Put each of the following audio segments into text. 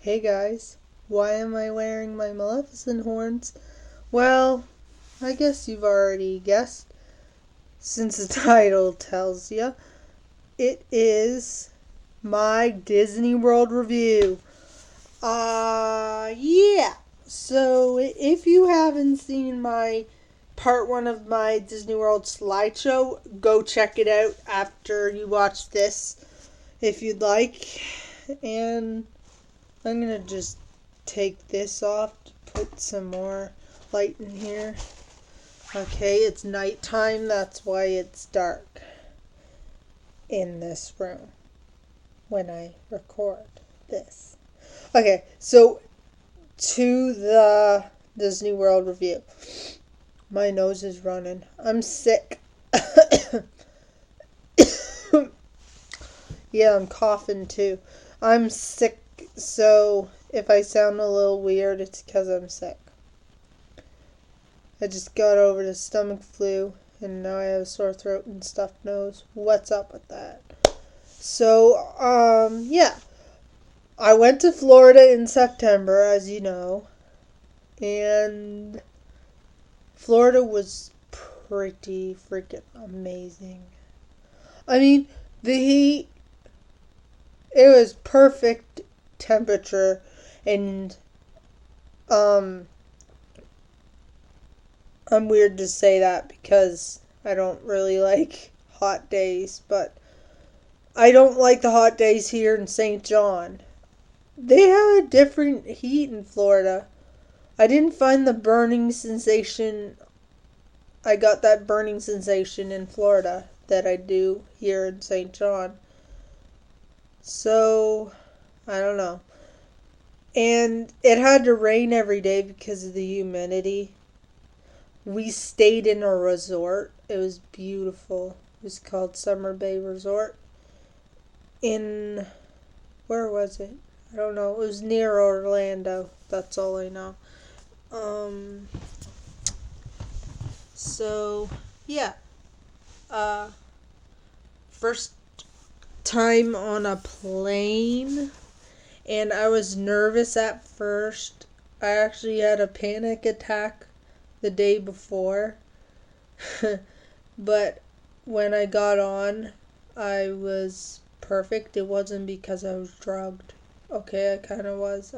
Hey guys, why am I wearing my Maleficent horns? Well, I guess you've already guessed, since the title tells you. It is my Disney World review. Yeah. So, if you haven't seen my part one of my Disney World slideshow, go check it out after you watch this, if you'd like. And I'm gonna just take this off to put some more light in here. Okay, it's nighttime, that's why it's dark in this room when I record this. Okay, so to the Disney World review. My nose is running. I'm sick. Yeah, I'm coughing too. I'm sick, so if I sound a little weird, it's because I'm sick. I just got over the stomach flu, and now I have a sore throat and stuffed nose. What's up with that? So, yeah. I went to Florida in September, as you know, and Florida was pretty freaking amazing. I mean, the heat, it was perfect temperature, and I'm weird to say that because I don't really like hot days, but I don't like the hot days here in St. John. They have a different heat in Florida. I didn't find the burning sensation. I got that burning sensation in Florida that I do here in St. John. So, I don't know. And it had to rain every day because of the humidity. We stayed in a resort. It was beautiful. It was called Summer Bay Resort. Where was it? I don't know. It was near Orlando. That's all I know. So, yeah. First time on a plane, and I was nervous at first. I actually had a panic attack the day before. But when I got on, I was perfect. It wasn't because I was drugged. Okay, I kind of was.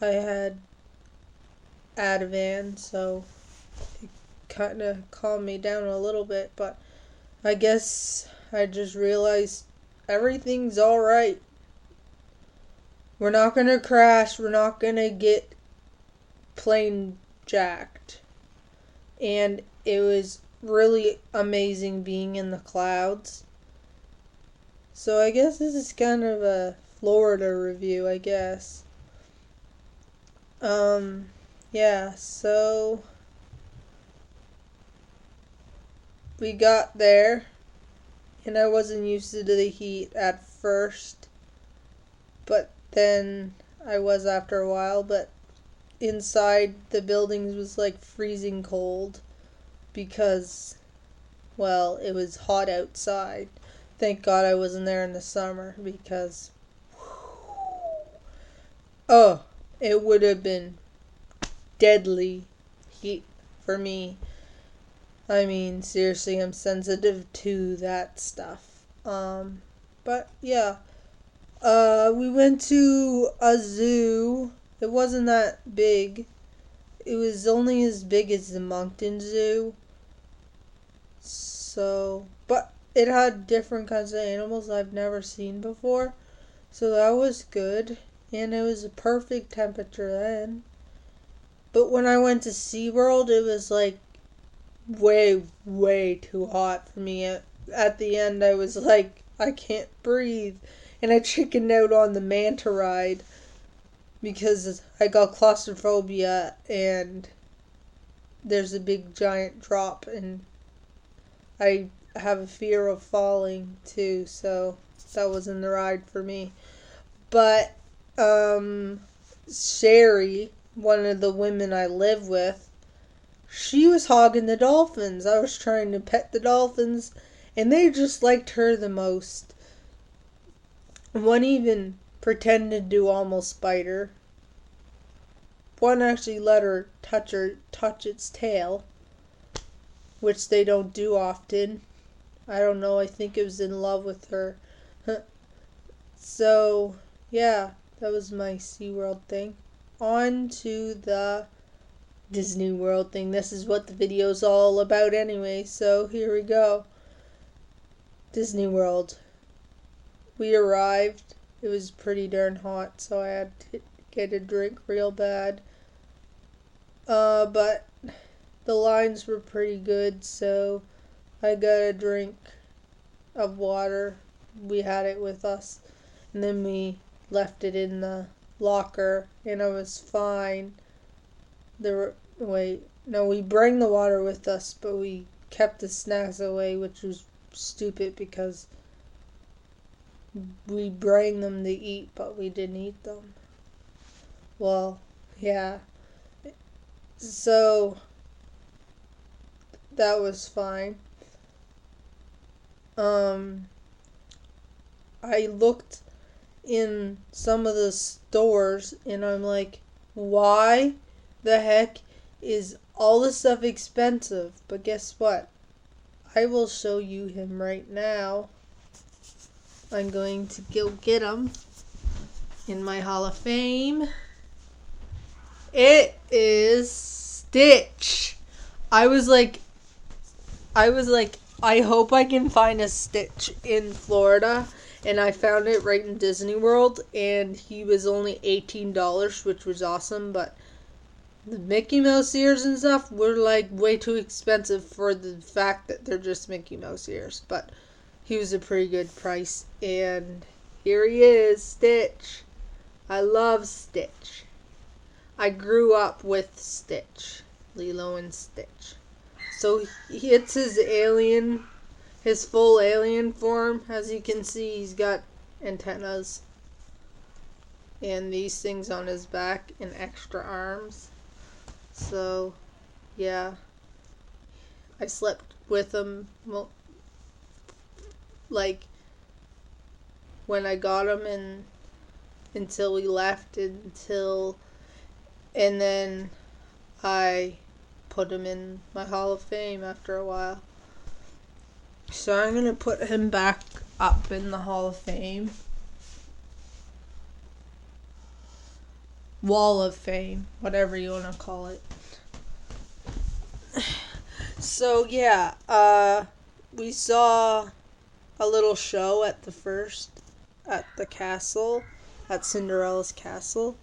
I had Ativan, so it kind of calmed me down a little bit, but I guess I just realized everything's alright. We're not gonna crash. We're not gonna get plane jacked. And it was really amazing being in the clouds. So I guess this is kind of a Florida review, I guess. Yeah, so we got there, and I wasn't used to the heat at first, but then I was after a while. But inside the buildings was like freezing cold because, well, it was hot outside. Thank God I wasn't there in the summer because, oh, it would have been deadly heat for me. I mean, seriously, I'm sensitive to that stuff. But yeah. We went to a zoo. It wasn't that big. It was only as big as the Moncton Zoo. So, but it had different kinds of animals I've never seen before. So that was good. And it was a perfect temperature then. But when I went to SeaWorld, it was like way, way too hot for me. At the end, I was like, I can't breathe. And I chickened out on the manta ride because I got claustrophobia and there's a big giant drop and I have a fear of falling too, so that wasn't the ride for me. But Sherry, one of the women I live with, she was hogging the dolphins. I was trying to pet the dolphins, and they just liked her the most. One even pretended to almost bite her. One actually let her touch its tail, which they don't do often. I don't know, I think it was in love with her. So, yeah, that was my SeaWorld thing. On to the Disney World thing. This is what the video's all about anyway, so here we go. Disney World. We arrived. It was pretty darn hot, so I had to get a drink real bad. But the lines were pretty good, so I got a drink of water. We had it with us, and then we left it in the locker, and I was fine. We bring the water with us, but we kept the snacks away, which was stupid because we bring them to eat, but we didn't eat them. Well, yeah. So that was fine. I looked in some of the stores and I'm like, why the heck is all this stuff expensive? But guess what? I will show you him right now. I'm going to go get him in my Hall of Fame. It is Stitch. I was like, I hope I can find a Stitch in Florida. And I found it right in Disney World. And he was only $18, which was awesome. But the Mickey Mouse ears and stuff were like way too expensive for the fact that they're just Mickey Mouse ears. But he was a pretty good price. And here he is, Stitch. I love Stitch. I grew up with Stitch. Lilo and Stitch. So it's his full alien form. As you can see, he's got antennas. And these things on his back and extra arms. So, yeah. I slept with him, like, when I got him and until we left, and then I put him in my Hall of Fame after a while. So I'm going to put him back up in the Hall of Fame. Wall of Fame, whatever you want to call it. So yeah, we saw a little show at the castle, at Cinderella's castle,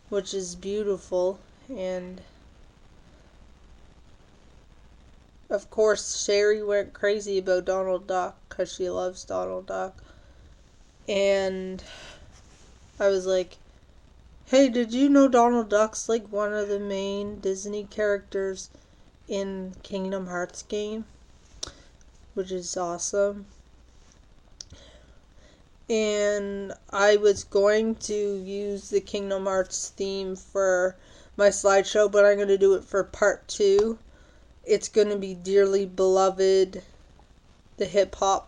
which is beautiful. And of course, Sherry went crazy about Donald Duck because she loves Donald Duck. And I was like, hey, did you know Donald Duck's like one of the main Disney characters in Kingdom Hearts game? Which is awesome. And I was going to use the Kingdom Hearts theme for my slideshow, but I'm going to do it for part 2. It's going to be Dearly Beloved, the hip-hop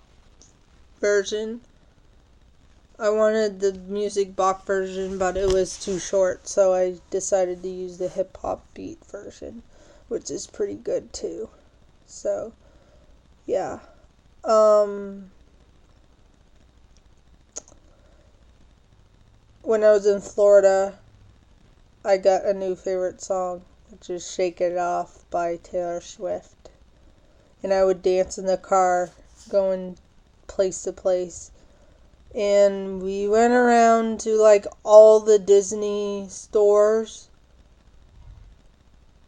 version. I wanted the music box version, but it was too short, so I decided to use the hip-hop beat version, which is pretty good too. So, yeah. When I was in Florida, I got a new favorite song, which is Shake It Off by Taylor Swift. And I would dance in the car, going place to place. And we went around to like all the Disney stores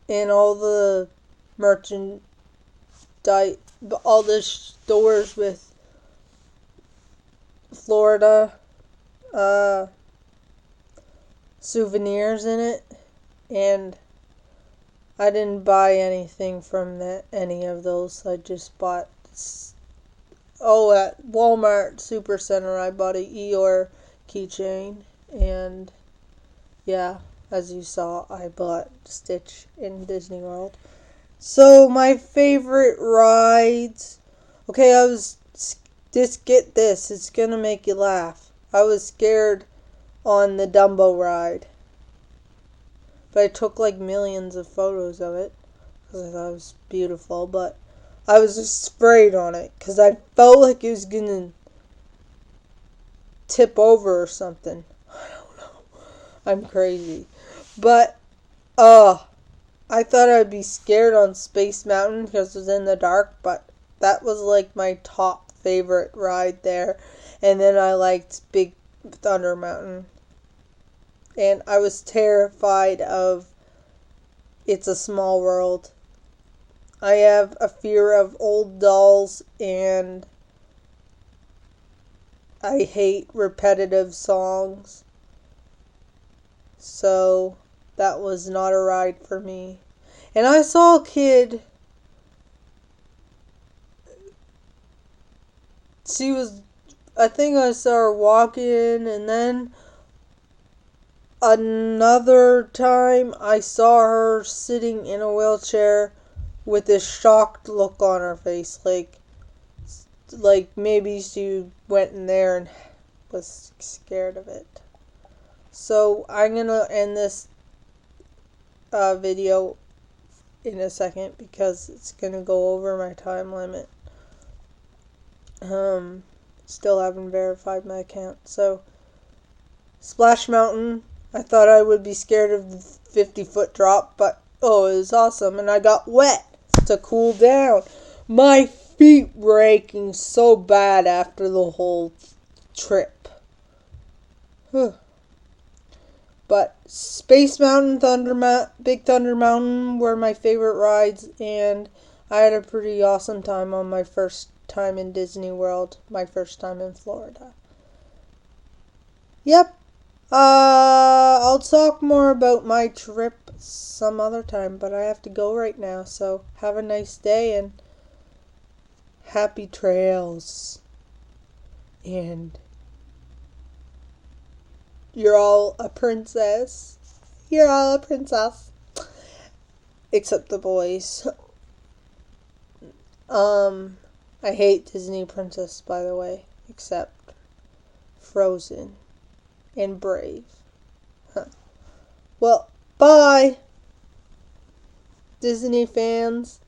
and all the all the stores with Florida souvenirs in it, and I didn't buy anything from any of those. I just bought at Walmart Supercenter I bought a Eeyore keychain, and yeah, as you saw, I bought Stitch in Disney World. So my favorite rides, okay, just get this, it's gonna make you laugh. I was scared on the Dumbo ride. But I took like millions of photos of it because I thought it was beautiful. But I was just afraid on it because I felt like it was going to tip over or something. I don't know. I'm crazy. But, I thought I'd be scared on Space Mountain because it was in the dark. But that was like my top favorite ride there. And then I liked Big Thunder Mountain. And I was terrified of It's a Small World. I have a fear of old dolls and I hate repetitive songs. So that was not a ride for me. And I saw a kid. I think I saw her walking, and then another time I saw her sitting in a wheelchair with a shocked look on her face, like maybe she went in there and was scared of it. So I'm gonna end this video in a second because it's gonna go over my time limit. Still haven't verified my account. So Splash Mountain, I thought I would be scared of the 50-foot drop, but it was awesome, and I got wet to cool down. My feet were aching so bad after the whole trip. But Space Mountain, Big Thunder Mountain were my favorite rides, and I had a pretty awesome time on my first time in Disney World, my first time in Florida. Yep. I'll talk more about my trip some other time, but I have to go right now, so have a nice day and happy trails. And you're all a princess. You're all a princess. Except the boys. I hate Disney Princess, by the way, except Frozen and Brave. Well, bye, Disney fans.